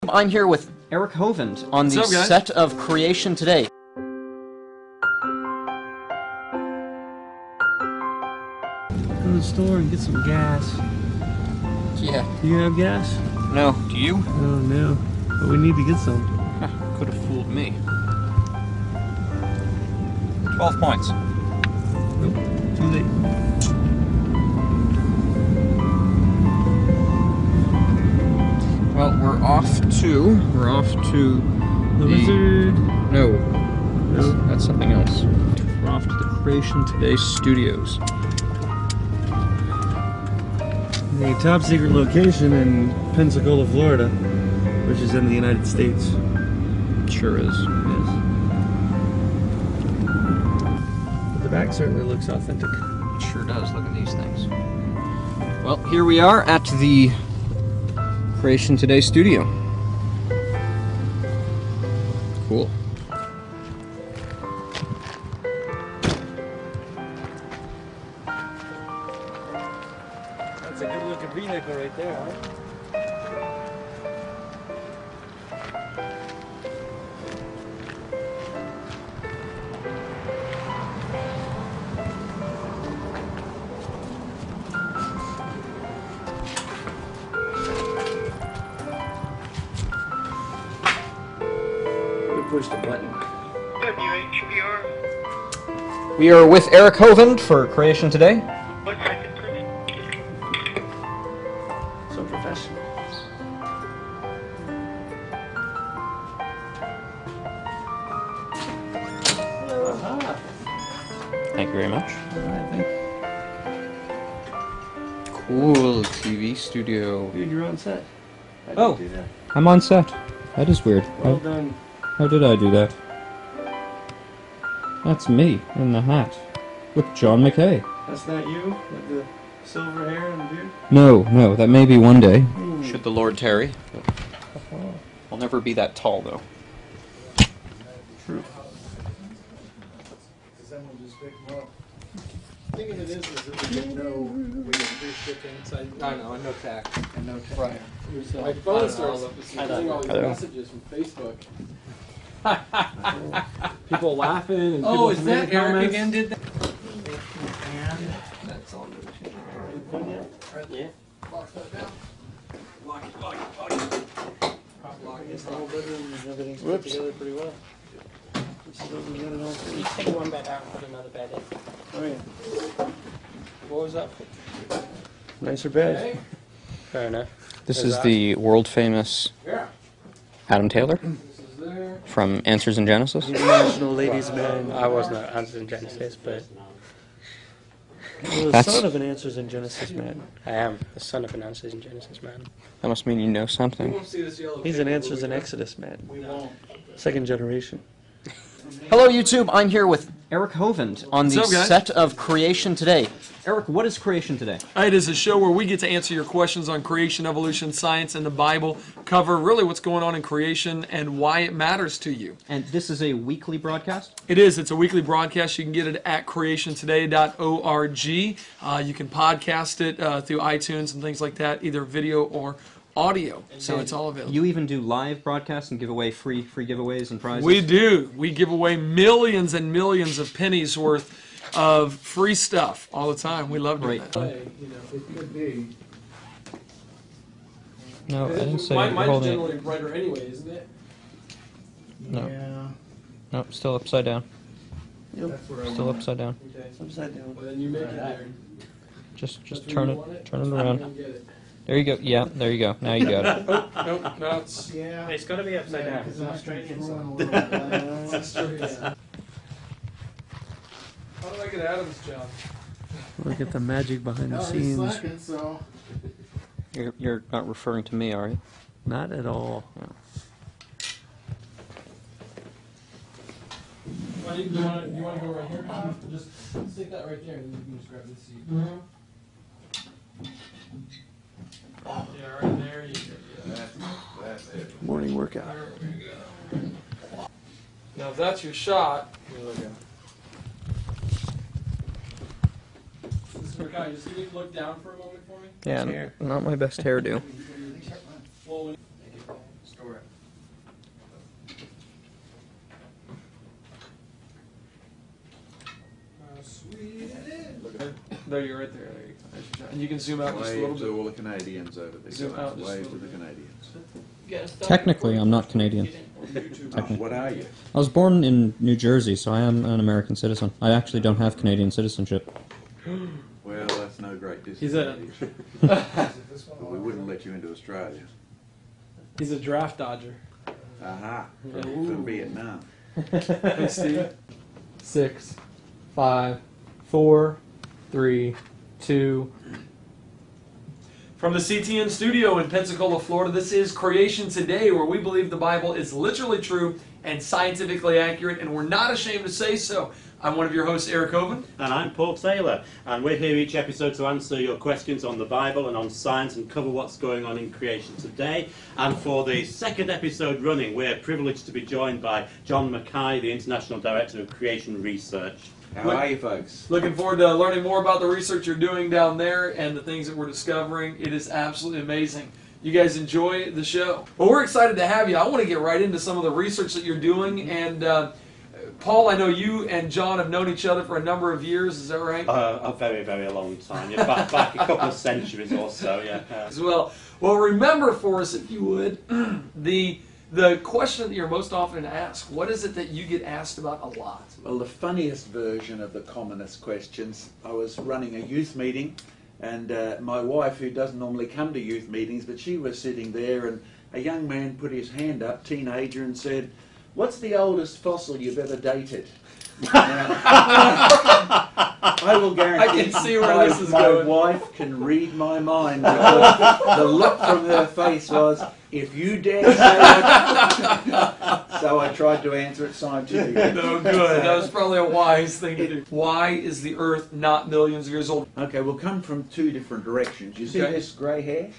I'm here with Eric Hovind on the set of Creation Today. Go to the store and get some gas. Yeah. Do you have gas? No. Do you? Oh, no. But we need to get some. Could have fooled me. 12 points. Nope. Too late. Well, we're off to The Wizard. No. That's something else. We're off to the Creation Today studios. The top secret location in Pensacola, Florida, which is in the United States. Sure is. Yes. But the back certainly looks authentic. It sure does. Look at these things. Well, here we are at the Creation Today studio. Cool. That's a good looking vehicle right there, huh? Push the button. WHPR. We are with Eric Hovind for Creation Today. What second, please? So professional. Thank you very much. Alright, thank you. Cool TV studio. Dude, you're on set. I didn't Oh. do that. I'm on set. That is weird. Well done. How did I do that? That's me in the hat with John Mackay. That's not you with the silver hair and beard? No, that may be one day. Should the Lord tarry. I'll never be that tall, though. True. The thing of it is that we didn't know we had free shipping, so I know, and no tax. And no tax. Right. So my phone starts getting all these Hello. messages from Facebook. People laughing and people Oh, is that comments. Eric again did that? That's all good. Yeah. Lock that down. Lock it. I guess the whole bedroom and everything's put together pretty well. You take one bed out and put another bed in. Oh yeah. What was that? Nicer bed. Okay. Fair enough. This Is is that- the world famous Yeah. Adam Taylor This is there. from Answers in Genesis. International Ladies Man. I wasn't answering Genesis, but You're the That's- son of an Answers in Genesis man. I am the son of an Answers in Genesis man. That must mean you know We something. won't see this yellow He's paper, an but Answers we in got- Exodus man. We won't. Second generation. Hello, YouTube. I'm here with Eric Hovind on the What's up, guys? set of Creation Today. Eric, what is Creation Today? It is a show where we get to answer your questions on creation, evolution, science, and the Bible, cover really what's going on in creation and why it matters to you. And this is a weekly broadcast? It is. It's a weekly broadcast. You can get it at creationtoday.org. You can podcast it through iTunes and things like that, either video or audio. So it's all available. You even do live broadcasts and give away free giveaways and prizes? We do. We give away millions and millions of pennies worth of free stuff all the time. We love doing that. Hey, you know, it could be. No, I didn't say Mine's you're holding generally it. brighter anyway, isn't it? No. Yeah. No, still upside down. That's where I Still want upside down. it. Okay. Upside down. Well, then you make it there. Just That's where turn you it, want it? turn it And around. get it. There you go. Yeah, there you go. Now you got it. Nope, no, it's... Yeah. It's got to be upside down. It's not straight inside. That's Straight in. How do I get out of this job? Look at the magic behind the He's scenes. slacking, so. You're not referring to me, are you? Not at all. Well, you want to go right here? Just stick that right there, and then you can just grab this seat. Yeah, right there. You go. That's it. Morning workout. There we go. Now, if that's your shot, here we go. Mr. Mackay, just can you look down for a moment for me? Yeah, not my best hairdo. Well, when store it. There, you're right there. There you go. There's your shot. And you can zoom out just a little Wave to bit. all the Canadians over there. Zoom out just a Wave little to the bit. Canadians. Technically, I'm not Canadian. What are you? I was born in New Jersey, so I am an American citizen. I actually don't have Canadian citizenship. Well, that's no great He's a disadvantage. But we wouldn't let you into Australia. he's a draft dodger. Aha. From Vietnam. Hey, Steve. 6, 5, 4, 3, 2. From the CTN studio in Pensacola, Florida, this is Creation Today, where we believe the Bible is literally true and scientifically accurate, and we're not ashamed to say so. I'm one of your hosts, Eric Hoven. And I'm Paul Taylor, and we're here each episode to answer your questions on the Bible and on science and cover what's going on in creation today. And for the second episode running, we're privileged to be joined by John Mackay, the International Director of Creation Research. How are you folks? Looking forward to learning more about the research you're doing down there and the things that we're discovering. It is absolutely amazing. You guys enjoy the show. Well, we're excited to have you. I want to get right into some of the research that you're doing. And Paul, I know you and John have known each other for a number of years. Is that right? A very, very long time. Yeah, back a couple of centuries or so, yeah. As well. Well, remember for us, if you would, the question that you're most often asked. What is it that you get asked about a lot? Well, the funniest version of the commonest questions, I was running a youth meeting, and my wife, who doesn't normally come to youth meetings, but she was sitting there, and a young man put his hand up, teenager, and said, "What's the oldest fossil you've ever dated?" I will guarantee I can see where this is my going. wife can read my mind, because the look from her face was, "If you dare say that." So I tried to answer it scientifically. No, good. That was probably a wise thing to do. Why is the Earth not millions of years old? Okay, we'll come from two different directions. You see Okay. this grey hair?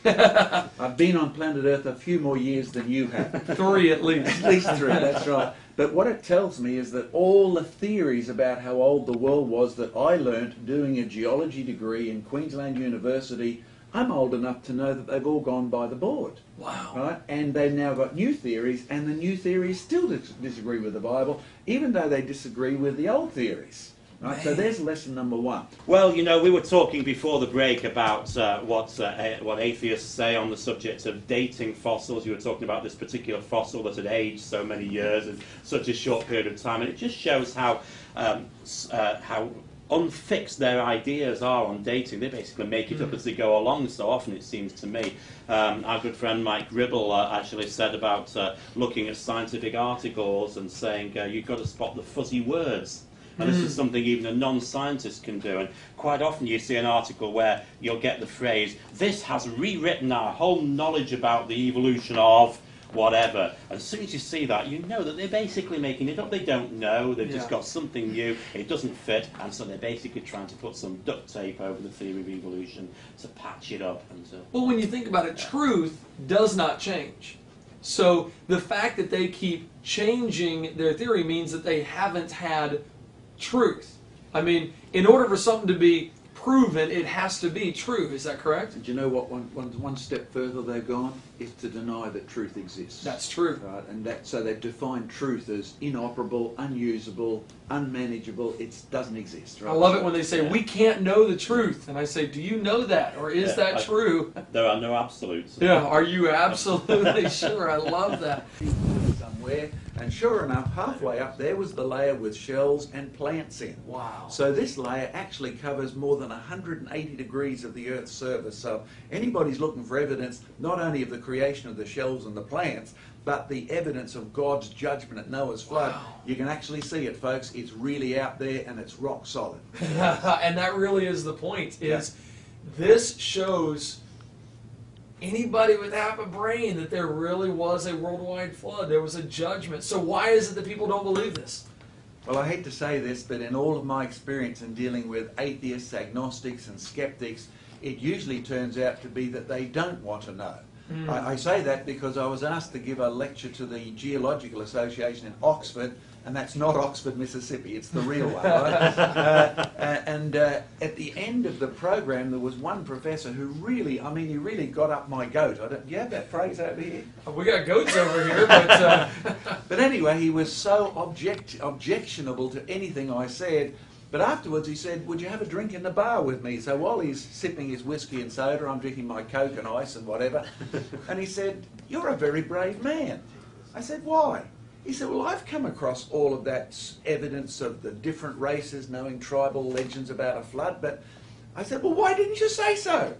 I've been on planet Earth a few more years than you have. 3 at least. At least 3, that's right. But what it tells me is that all the theories about how old the world was that I learnt doing a geology degree in Queensland University, I'm old enough to know that they've all gone by the board. Wow. Right? And they've now got new theories, and the new theories still disagree with the Bible, even though they disagree with the old theories. Right? So there's lesson number 1. Well, you know, we were talking before the break about what atheists say on the subject of dating fossils. You were talking about this particular fossil that had aged so many years in such a short period of time, and it just shows how unfixed their ideas are on dating. They basically make it up as they go along so often, it seems to me. Our good friend Mike Gribble actually said about looking at scientific articles and saying you've got to spot the fuzzy words. And this is something even a non-scientist can do. And quite often you see an article where you'll get the phrase, "This has rewritten our whole knowledge about the evolution of whatever." And as soon as you see that, you know that they're basically making it up. They don't know. They've just got something new. It doesn't fit. And so they're basically trying to put some duct tape over the theory of evolution to patch it up. And to, Well, when you think about it, truth does not change. So the fact that they keep changing their theory means that they haven't had truth. I mean, in order for something to be proven, it has to be true. Is that correct? And do you know what? One step further they've gone is to deny that truth exists. That's true. Right, and so they've defined truth as inoperable, unusable, unmanageable. It doesn't exist. Right? I love it when they say, "We can't know the truth." And I say, "Do you know that? Or is that true?" there are no absolutes. Yeah, are you absolutely sure? I love that. Somewhere, and sure enough, halfway up there was the layer with shells and plants in. Wow. So this layer actually covers more than 180 degrees of the Earth's surface. So anybody's looking for evidence not only of the creation of the shells and the plants, but the evidence of God's judgment at Noah's flood. Wow. You can actually see it, folks. It's really out there and it's rock solid. And that really is the point, is this shows anybody with half a brain that there really was a worldwide flood. There was a judgment. So why is it that people don't believe this? Well, I hate to say this, but in all of my experience in dealing with atheists, agnostics and skeptics, it usually turns out to be that they don't want to know. I say that because I was asked to give a lecture to the Geological Association in Oxford, and that's not Oxford, Mississippi, it's the real one. Right? And at the end of the program, there was one professor who really, he really got up my goat. Do you have that phrase over here? We got goats over here, but... But anyway, he was so objectionable to anything I said But afterwards he said, would you have a drink in the bar with me? So while he's sipping his whiskey and soda, I'm drinking my Coke and ice and whatever. And he said, you're a very brave man. I said, why? He said, well, I've come across all of that evidence of the different races knowing tribal legends about a flood, but I said, well, why didn't you say so?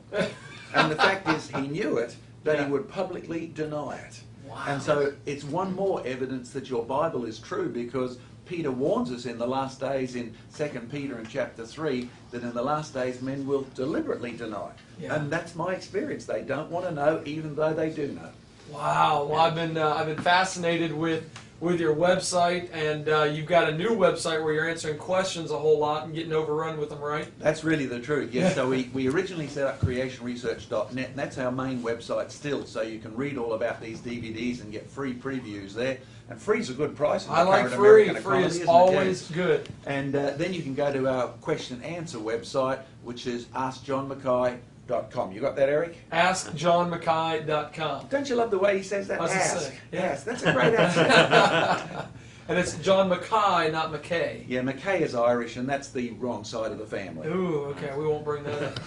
And the fact is, he knew it, but he would publicly deny it. Wow. And so it's one more evidence that your Bible is true, because Peter warns us in the last days in 2 Peter in chapter 3 that in the last days men will deliberately deny. Yeah. And that's my experience. They don't want to know, even though they do know. Wow. Well, I've been fascinated with your website, and you've got a new website where you're answering questions a whole lot and getting overrun with them, right? That's really the truth, yes. So we originally set up creationresearch.net, and that's our main website still, so you can read all about these DVDs and get free previews there. And free's a good price in the I like current free. American Free economy, is isn't it? always Yes. good. And then you can go to our question and answer website, which is askjohnmackay.com. You got that, Eric? AskJohnMackay.com. Don't you love the way he says that? I was gonna Ask. say, yeah. Yes, that's a great answer. And it's John Mackay, not Mackay. Yeah, Mackay is Irish, and that's the wrong side of the family. Ooh, okay, we won't bring that up.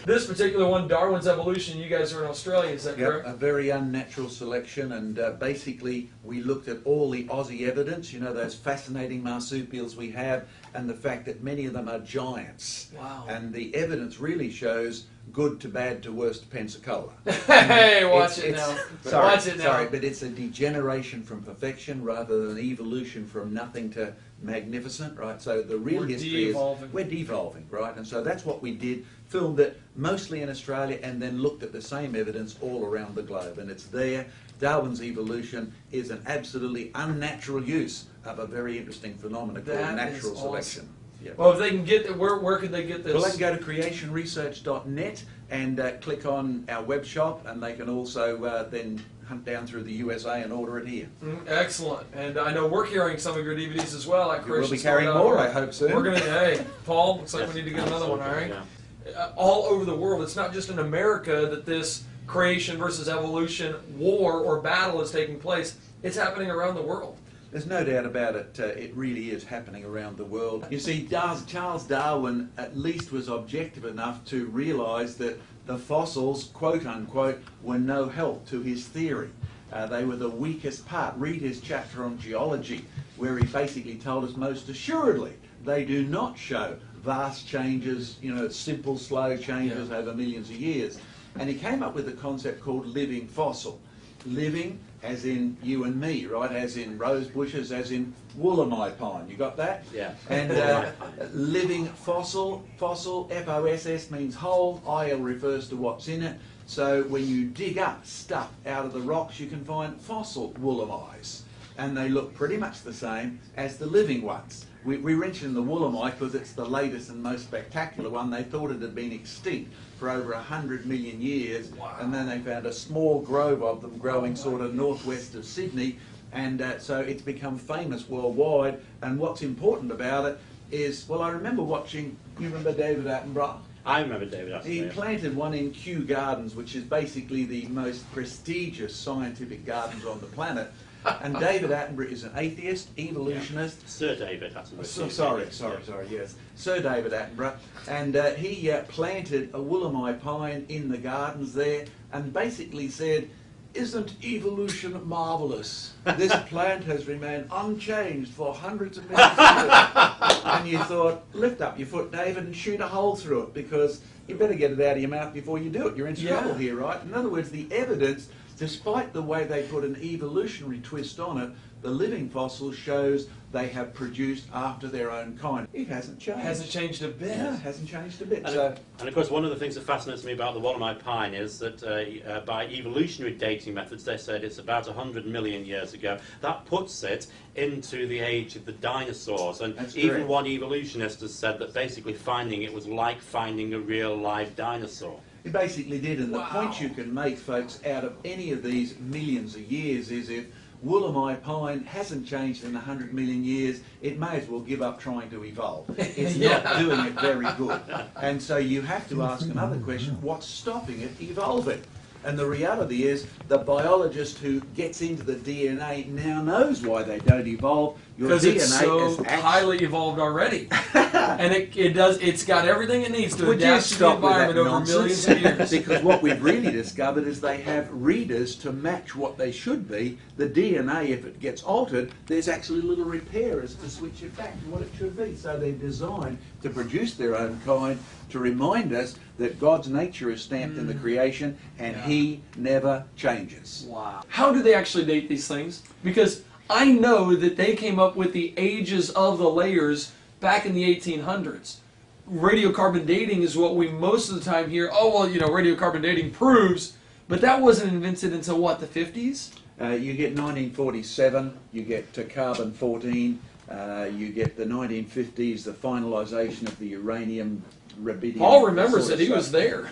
This particular one, Darwin's Evolution, you guys are in Australia, is that Yep, correct? a very unnatural selection, and basically we looked at all the Ozzie evidence, you know, those fascinating marsupials we have, and the fact that many of them are giants. Wow. And the evidence really shows good to bad to worst to Pensacola. Hey, watch it now. Sorry, Watch it now. sorry, but it's a degeneration from perfection rather than evolution from nothing to magnificent, right? So the real We're history de-evolving. is we're devolving, right? And so that's what we did, filmed it mostly in Australia and then looked at the same evidence all around the globe. And it's there. Darwin's evolution is an absolutely unnatural use of a very interesting phenomenon called That natural is selection. awesome. Yeah. Well, if they can get it, where could they get this? Well, they can go to creationresearch.net and click on our web shop, and they can also then hunt down through the USA and order it here. Excellent. And I know we're carrying some of your DVDs as well. At We'll be carrying more, I hope soon. We're going to, hey, Paul, looks like we need to get another one, all right? All over the world. It's not just in America that this creation versus evolution war or battle is taking place. It's happening around the world. There's no doubt about it. It really is happening around the world. You see, Charles Darwin at least was objective enough to realise that the fossils, quote unquote, were no help to his theory. They were the weakest part. Read his chapter on geology, where he basically told us most assuredly they do not show vast changes, you know, simple, slow changes over millions of years. And he came up with a concept called living fossil. Living as in you and me, right? As in rose bushes, as in Wollemi pine. You got that? Yeah. And living fossil, F-O-S-S means whole, IL refers to what's in it. So when you dig up stuff out of the rocks, you can find fossil Wollemis. And they look pretty much the same as the living ones. We mentioned the Wollemi because it's the latest and most spectacular one. They thought it had been extinct for over 100 million years, and then they found a small grove of them growing sort of northwest of Sydney, and so it's become famous worldwide. And what's important about it is, well, I remember watching, you remember David Attenborough? I remember David Attenborough. He planted one in Kew Gardens, which is basically the most prestigious scientific gardens on the planet. And David Attenborough is an atheist, evolutionist. Yeah. Sir David Attenborough. Sorry, yes. Sir David Attenborough. And he planted a Wollemi pine in the gardens there and basically said, isn't evolution marvellous? This plant has remained unchanged for hundreds of millions of years. And you thought, lift up your foot, David, and shoot a hole through it, because you better get it out of your mouth before you do it. You're in trouble here, right? In other words, the evidence, despite the way they put an evolutionary twist on it, the living fossil shows they have produced after their own kind. It hasn't changed. Hasn't changed a bit. Yeah, it hasn't changed a bit. And of course, one of the things that fascinates me about the Wollemi pine is that by evolutionary dating methods, they said it's about 100 million years ago. That puts it into the age of the dinosaurs. And That's even correct. one evolutionist has said that basically finding it was like finding a real live dinosaur. It basically did, and the point you can make, folks, out of any of these millions of years is if Wollemi pine hasn't changed in 100 million years, it may as well give up trying to evolve. It's not doing it very good. And so you have to ask another question, what's stopping it evolving? And the reality is, the biologist who gets into the DNA now knows why they don't evolve. Your Because DNA it's so is actually... highly evolved already. And it's got everything it needs to Would you adapt to the stop with that environment over nonsense? millions of years. Because what we've really discovered is they have readers to match what they should be. The DNA, if it gets altered, there's actually little repairers to switch it back to what it should be. So they're designed to produce their own kind, to remind us that God's nature is stamped in the creation, and He never changes. Wow. How do they actually date these things? Because I know that they came up with the ages of the layers back in the 1800s. Radiocarbon dating is what we most of the time hear, oh, well, you know, radiocarbon dating proves, but that wasn't invented until, what, the 50s? You get 1947, you get carbon-14, you get the 1950s, the finalisation of the uranium, rubidium... Paul remembers that he was there.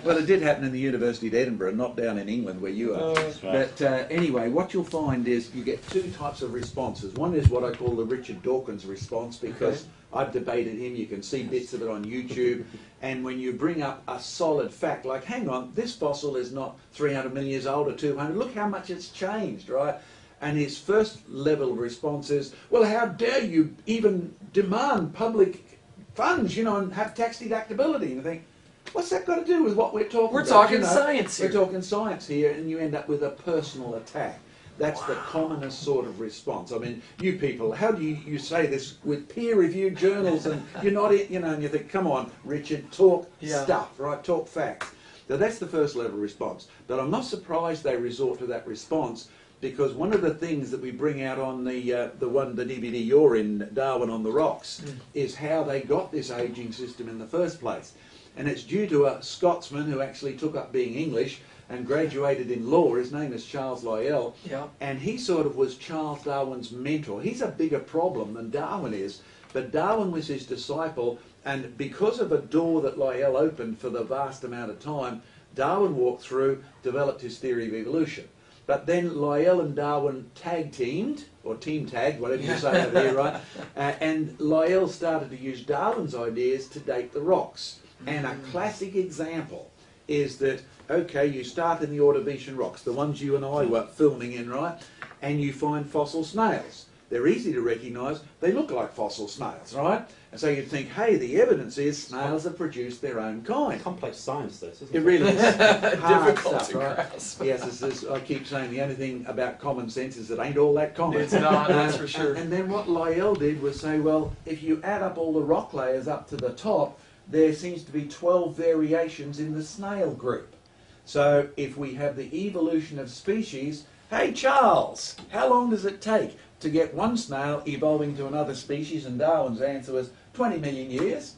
Well, it did happen in the University of Edinburgh, not down in England where you are. That's right. But anyway, what you'll find is you get two types of responses. One is what I call the Richard Dawkins response, because I've debated him. You can see bits of it on YouTube. And when you bring up a solid fact, like, hang on, this fossil is not 300 million years old or 200. Look how much it's changed, right? And his first level of response is, well, how dare you even demand public funds, you know, and have tax deductibility? And I think, what's that got to do with what we're talking about? We're talking You know, science here. We're talking science here, and you end up with a personal attack. That's the commonest sort of response. I mean, you people, how do you say this with peer-reviewed journals, and you're not, you know, and you think, come on, Richard, talk stuff, right? Talk facts. So that's the first level of response. But I'm not surprised they resort to that response, because one of the things that we bring out on the DVD you're in, Darwin on the Rocks, is how they got this ageing system in the first place. And it's due to a Scotsman who actually took up being English and graduated in law. His name is Charles Lyell. Yeah. And he sort of was Charles Darwin's mentor. He's a bigger problem than Darwin is, but Darwin was his disciple, and because of a door that Lyell opened for the vast amount of time, Darwin walked through, developed his theory of evolution. But then Lyell and Darwin tag-teamed, or team-tagged, whatever you say over here, right? And Lyell started to use Darwin's ideas to date the rocks. And a classic example is that, okay, you start in the Ordovician rocks, the ones you and I were filming in, right? And you find fossil snails. They're easy to recognise. They look like fossil snails, right? And so you'd think, hey, the evidence is snails have produced their own kind. Complex science, this, isn't It it? really is. Hard Difficult stuff, to right? grasp. Yes, I keep saying the only thing about common sense is it ain't all that common. It's not, that's for sure. And then what Lyell did was say, well, if you add up all the rock layers up to the top, there seems to be 12 variations in the snail group. So if we have the evolution of species, hey Charles, how long does it take to get one snail evolving to another species? And Darwin's answer was 20 million years.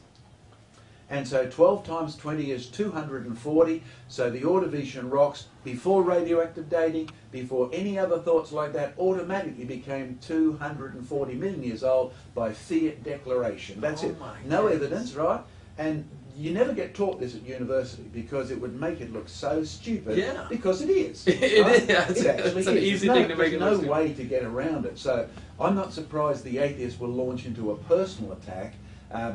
And so 12 times 20 is 240. So the Ordovician rocks, before radioactive dating, before any other thoughts like that, automatically became 240 million years old by fiat declaration. That's it. No evidence, right? And you never get taught this at university because it would make it look so stupid. Yeah. Because it is. It right? is. Yeah, it's It an is. easy There's thing to make it no look stupid. way to get around it. So I'm not surprised the atheists will launch into a personal attack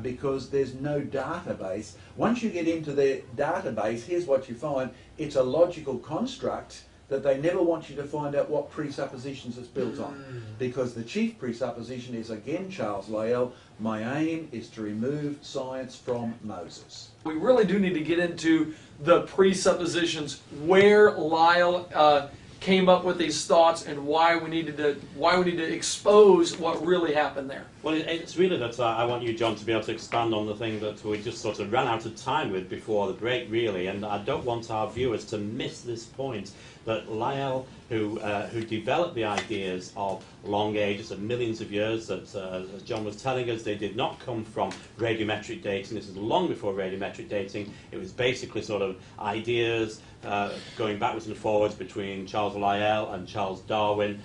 because there's no database. Once you get into their database, here's what you find. It's a logical construct that they never want you to find out what presuppositions it's built on. Because the chief presupposition is, again, Charles Lyell, my aim is to remove science from Moses. We really do need to get into the presuppositions, where Lyell came up with these thoughts, and why we need to expose what really happened there. Well, it's really that I want you, John, to be able to expand on the thing that we just sort of ran out of time with before the break, really, and I don't want our viewers to miss this point, that Lyell, who developed the ideas of long ages of millions of years, that, as John was telling us, they did not come from radiometric dating. This is long before radiometric dating. It was basically sort of ideas going backwards and forwards between Charles Lyell and Charles Darwin,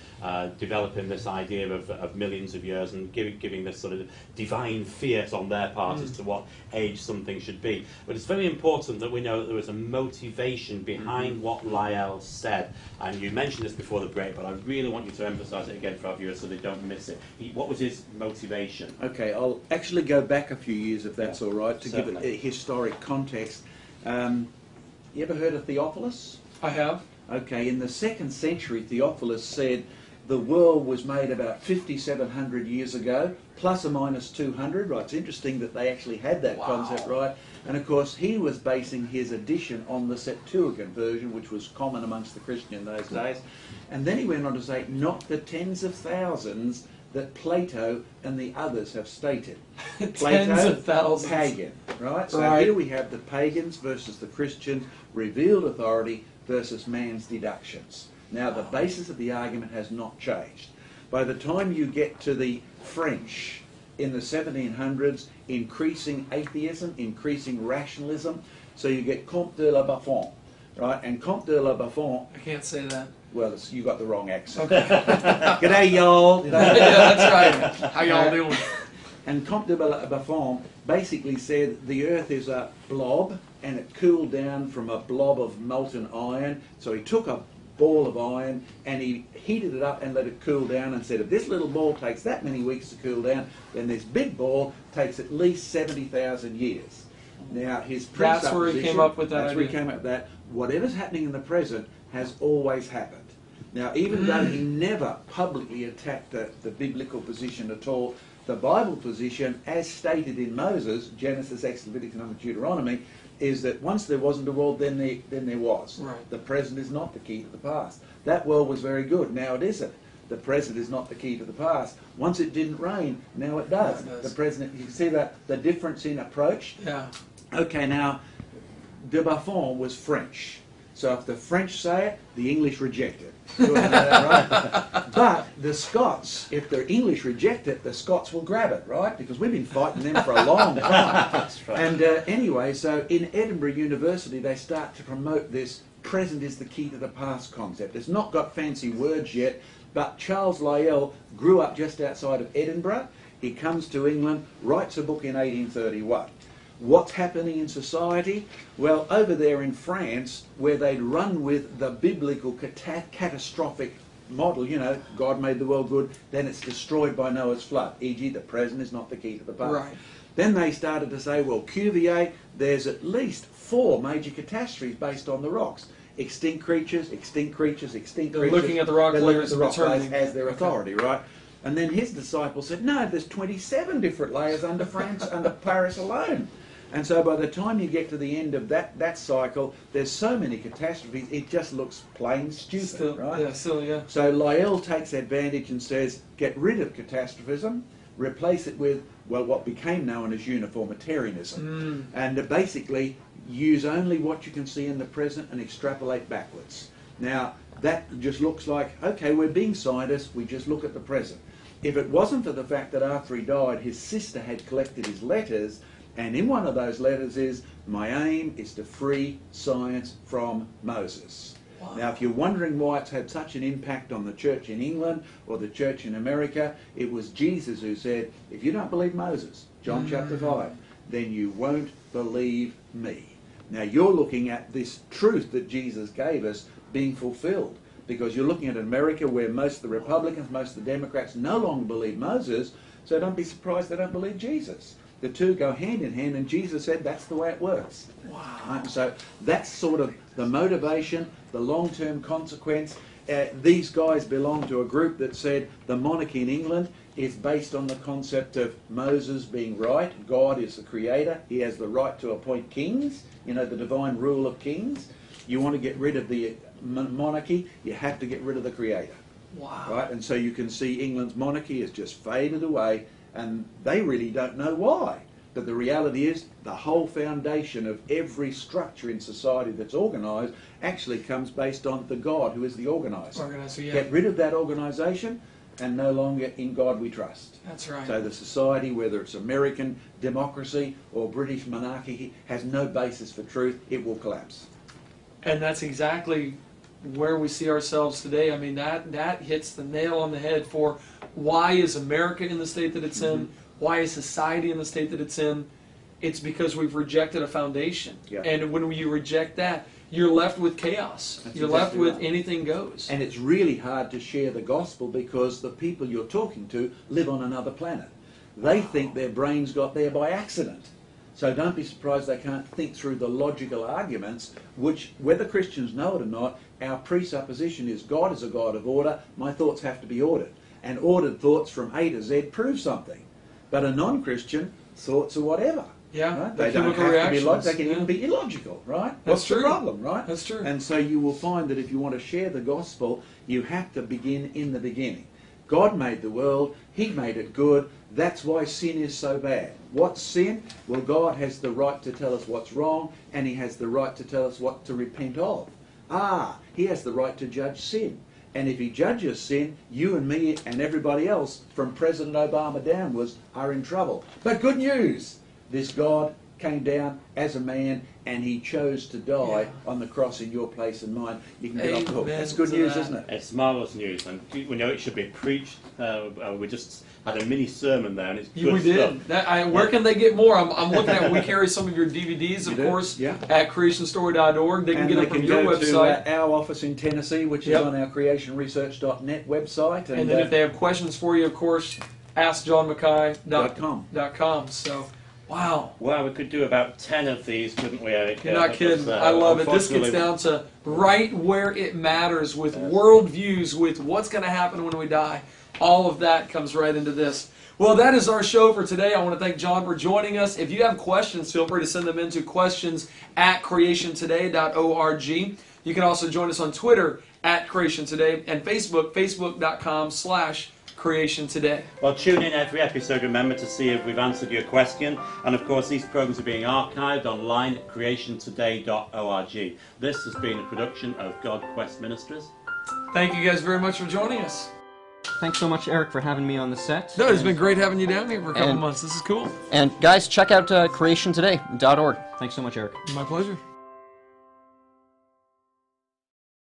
developing this idea of millions of years and giving this sort of divine fiat on their part as to what age something should be. But it's very important that we know that there was a motivation behind what Lyell said. And you mentioned this before the break, but I really want you to emphasise it again for our viewers so they don't miss it. What was his motivation? Okay, I'll actually go back a few years, if that's all right, to Certainly. give it a historic context. You ever heard of Theophilus? I have. Okay, in the 2nd century, Theophilus said the world was made about 5,700 years ago, plus or minus 200. Right, it's interesting that they actually had that concept, right? And of course, he was basing his edition on the Septuagint version, which was common amongst the Christian in those days. And then he went on to say, not the tens of thousands that Plato and the others have stated. Tens of thousands. Pagan, right? So Right. here we have the pagans versus the Christians, revealed authority versus man's deductions. Now, the basis of the argument has not changed. By the time you get to the French in the 1700s, increasing atheism, increasing rationalism, so you get Comte de la Buffon, right? And Comte de la Buffon, I can't say that. well, you got the wrong accent. Okay. G'day, y'all. Yeah, that's right. How y'all doing? And Comte de la Buffon basically said the Earth is a blob, and it cooled down from a blob of molten iron. So he took a ball of iron and he heated it up and let it cool down, and said if this little ball takes that many weeks to cool down, then this big ball takes at least 70,000 years. Now, his That's where he came up with that That's where he idea. came up with that. Whatever's happening in the present has always happened. Now, even though he never publicly attacked the biblical position at all, the Bible position, as stated in Moses, Genesis, Exodus, Leviticus, Numbers, Deuteronomy, is that once there wasn't a world, then there was. Right. The present is not the key to the past. That world was very good. Now it isn't. The present is not the key to the past. Once it didn't rain, now it does. Now it does. The present, you see that the difference in approach? Yeah. Okay, now, de Buffon was French. So if the French say it, the English reject it. You know that, right? But the Scots, if the English reject it, the Scots will grab it, right? Because we've been fighting them for a long time. That's right. And anyway, so in Edinburgh University, they start to promote this present is the key to the past concept. It's not got fancy words yet, but Charles Lyell grew up just outside of Edinburgh. He comes to England, writes a book in 1831. What's happening in society? Well, over there in France, where they'd run with the biblical catastrophic model, you know, God made the world good, then it's destroyed by Noah's flood, e.g. the present is not the key to the past. Right. Then they started to say, well, Cuvier, there's at least 4 major catastrophes based on the rocks. Extinct creatures, extinct creatures, extinct They're creatures. looking at the rock They're looking layers at the and rock layers determining- as their authority, right? And then his disciples said, no, there's 27 different layers under France, under Paris alone. And so by the time you get to the end of that cycle, there's so many catastrophes, it just looks plain stupid, Still, right? yeah, still, yeah. So Lyell takes advantage and says, get rid of catastrophism, replace it with, well, what became known as uniformitarianism. And basically use only what you can see in the present and extrapolate backwards. Now, that just looks like, okay, we're being scientists, we just look at the present. If it wasn't for the fact that after he died, his sister had collected his letters, and in one of those letters is, my aim is to free science from Moses. Wow. Now, if you're wondering why it's had such an impact on the church in England or the church in America, it was Jesus who said, if you don't believe Moses, John chapter 5, then you won't believe me. Now, you're looking at this truth that Jesus gave us being fulfilled, because you're looking at America where most of the Republicans, most of the Democrats no longer believe Moses, so don't be surprised they don't believe Jesus. The two go hand in hand, and Jesus said that's the way it works. Wow. Right? So that's sort of the motivation, the long-term consequence. These guys belong to a group that said the monarchy in England is based on the concept of Moses being right. God is the creator. He has the right to appoint kings, you know, the divine rule of kings. You want to get rid of the monarchy, you have to get rid of the creator. Wow. Right? And so you can see England's monarchy has just faded away, and they really don't know why. But the reality is the whole foundation of every structure in society that's organised actually comes based on the God who is the organiser. Organizer, yeah. Get rid of that organisation, and no longer in God we trust. That's right. So the society, whether it's American democracy or British monarchy, has no basis for truth. It will collapse. And that's exactly where we see ourselves today. I mean, that hits the nail on the head for why is America in the state that it's in? Why is society in the state that it's in? It's because we've rejected a foundation. Yeah. And when you reject that, you're left with chaos. That's You're left exactly with right. anything goes. And it's really hard to share the gospel because the people you're talking to live on another planet. They think their brains got there by accident. So don't be surprised they can't think through the logical arguments, which, whether Christians know it or not, our presupposition is God is a God of order, my thoughts have to be ordered. And ordered thoughts from A to Z prove something. But a non-Christian, thoughts are whatever. Yeah, Right? the They don't chemical have to be reactions, they can yeah. even be illogical, right? That's What's true. the problem, right? That's true. And so you will find that if you want to share the gospel, you have to begin in the beginning. God made the world, He made it good, that's why sin is so bad. What's sin? Well, God has the right to tell us what's wrong, and He has the right to tell us what to repent of. He has the right to judge sin. And if He judges sin, you and me and everybody else, from President Obama downwards, are in trouble. But good news! This God came down as a man, and He chose to die on the cross in your place and mine. You can get off the hook. Amen That's good to news, that. isn't it? It's marvellous news, and we know it should be preached. We just had a mini sermon there, and it's good We stuff. did. Where can they get more? I'm looking at. We carry some of your DVDs, of You do? course, Yeah. at creationstory.org. They can And get they them from can your go website. to our office in Tennessee, which Yep. is on our creationresearch.net website. And then if they have questions for you, of course, askjohnmackay.com. So, wow. Well, we could do about 10 of these, couldn't we, Eric? You're not kidding. I love it. This gets unfortunately- down to right where it matters with worldviews, with what's going to happen when we die. All of that comes right into this. Well, that is our show for today. I want to thank John for joining us. If you have questions, feel free to send them in to questions@creationtoday.org. You can also join us on Twitter @creationtoday and Facebook, facebook.com/creationtoday. Well, tune in every episode, remember, to see if we've answered your question. And of course, these programs are being archived online at creationtoday.org. This has been a production of God Quest Ministries. Thank you guys very much for joining us. Thanks so much, Eric, for having me on the set. No, it's been great having you down here for a couple And- months. This is cool. And guys, check out creationtoday.org. Thanks so much, Eric. My pleasure.